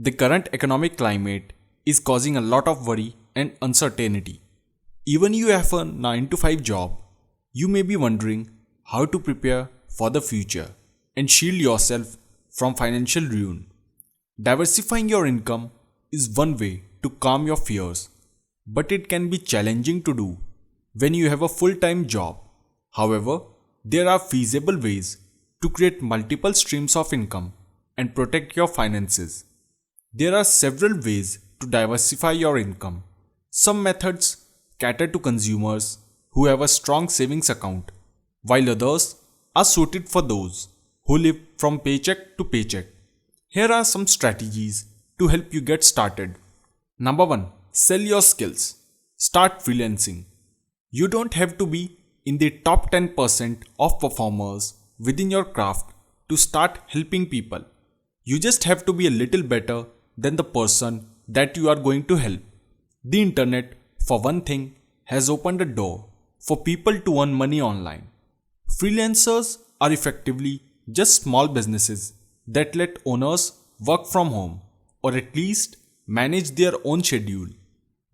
The current economic climate is causing a lot of worry and uncertainty. Even you have a 9 to 5 job, you may be wondering how to prepare for the future and shield yourself from financial ruin. Diversifying your income is one way to calm your fears, but it can be challenging to do when you have a full-time job. However, there are feasible ways to create multiple streams of income and protect your finances. There are several ways to diversify your income. Some methods cater to consumers who have a strong savings account, while others are suited for those who live from paycheck to paycheck. Here are some strategies to help you get started. Number 1. Sell your skills. Start freelancing. You don't have to be in the top 10% of performers within your craft to start helping people. You just have to be a little better than the person that you are going to help. The internet, for one thing, has opened a door for people to earn money online. Freelancers are effectively just small businesses that let owners work from home or at least manage their own schedule.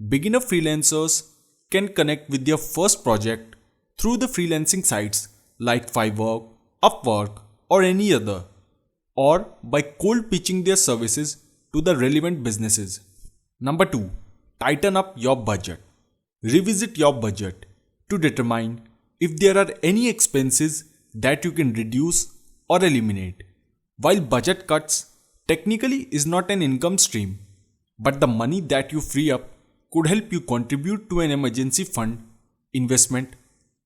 Beginner freelancers can connect with their first project through the freelancing sites like Fiverr, Upwork, or any other, or by cold pitching their services to the relevant businesses. Number 2. Tighten up your budget. Revisit your budget to determine if there are any expenses that you can reduce or eliminate. While budget cuts technically is not an income stream, but the money that you free up could help you contribute to an emergency fund, investment,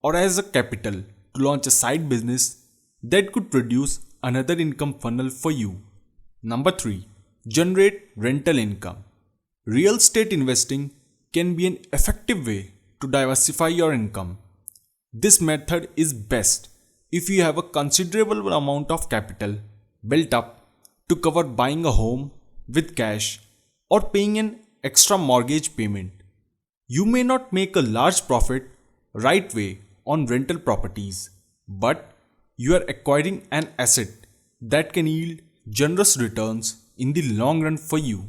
or as a capital to launch a side business that could produce another income funnel for you. Number 3. Generate rental income. Real estate investing can be an effective way to diversify your income. This method is best if you have a considerable amount of capital built up to cover buying a home with cash or paying an extra mortgage payment. You may not make a large profit right away on rental properties, but you are acquiring an asset that can yield generous returns in the long run for you.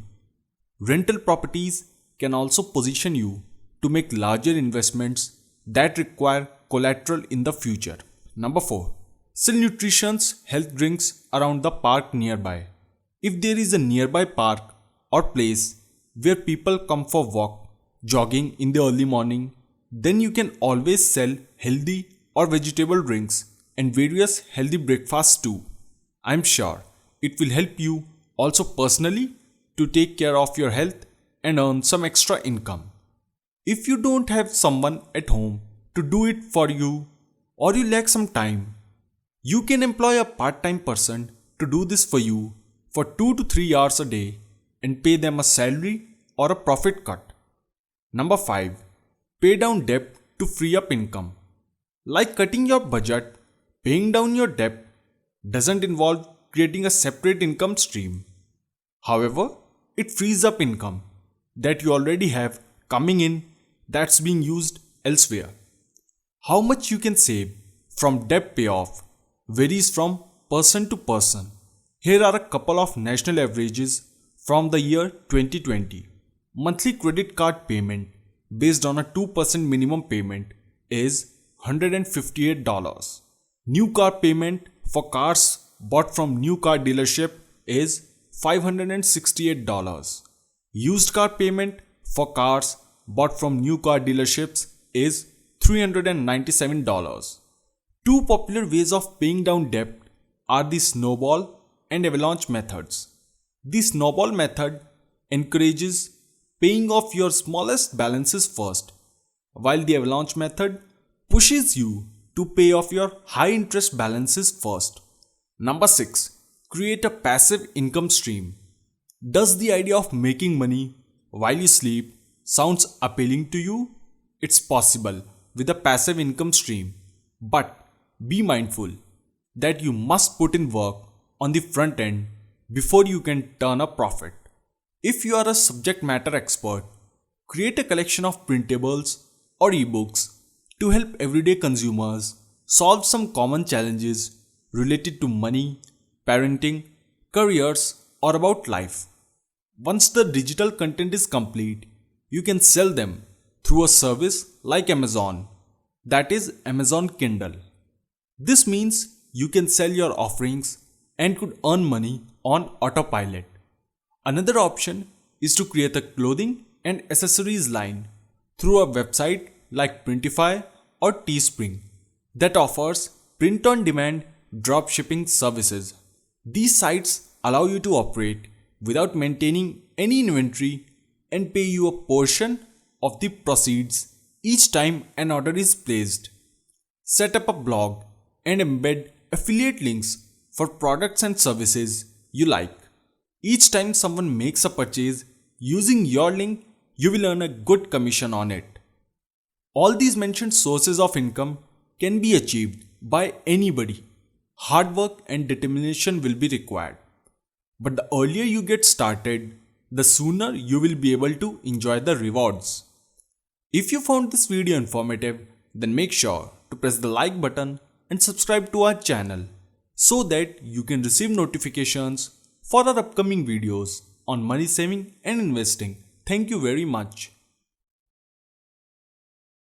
Rental properties can also position you to make larger investments that require collateral in the future. Number 4. Sell nutritious health drinks around the park nearby. If there is a nearby park or place where people come for walk, jogging in the early morning, then you can always sell healthy or vegetable drinks and various healthy breakfasts too. I'm sure it will help you also personally to take care of your health and earn some extra income. If you don't have someone at home to do it for you or you lack some time, you can employ a part-time person to do this for you for 2 to 3 hours a day and pay them a salary or a profit cut. Number 5. Pay down debt to free up income. Like cutting your budget, paying down your debt doesn't involve creating a separate income stream. However, it frees up income that you already have coming in that's being used elsewhere. How much you can save from debt payoff varies from person to person. Here are a couple of national averages from the year 2020. Monthly credit card payment based on a 2% minimum payment is $158. New car payment for cars bought from new car dealership is $568. Used car payment for cars bought from new car dealerships is $397. Two popular ways of paying down debt are the snowball and avalanche methods. The snowball method encourages paying off your smallest balances first, while the avalanche method pushes you to pay off your high interest balances first. Number 6. Create a passive income stream. Does the idea of making money while you sleep sounds appealing to you? It's possible with a passive income stream, but be mindful that you must put in work on the front end before you can turn a profit. If you are a subject matter expert, create a collection of printables or ebooks to help everyday consumers solve some common challenges related to money, parenting, careers, or about life. Once the digital content is complete, you can sell them through a service like Amazon, that is Amazon Kindle. This means you can sell your offerings and could earn money on autopilot. Another option is to create a clothing and accessories line through a website like Printify or Teespring that offers print on demand dropshipping services. These sites allow you to operate without maintaining any inventory and pay you a portion of the proceeds each time an order is placed. Set up a blog and embed affiliate links for products and services you like. Each time someone makes a purchase using your link, you will earn a good commission on it. All these mentioned sources of income can be achieved by anybody. Hard work and determination will be required. But the earlier you get started, the sooner you will be able to enjoy the rewards. If you found this video informative, then make sure to press the like button and subscribe to our channel so that you can receive notifications for our upcoming videos on money saving and investing. Thank you very much.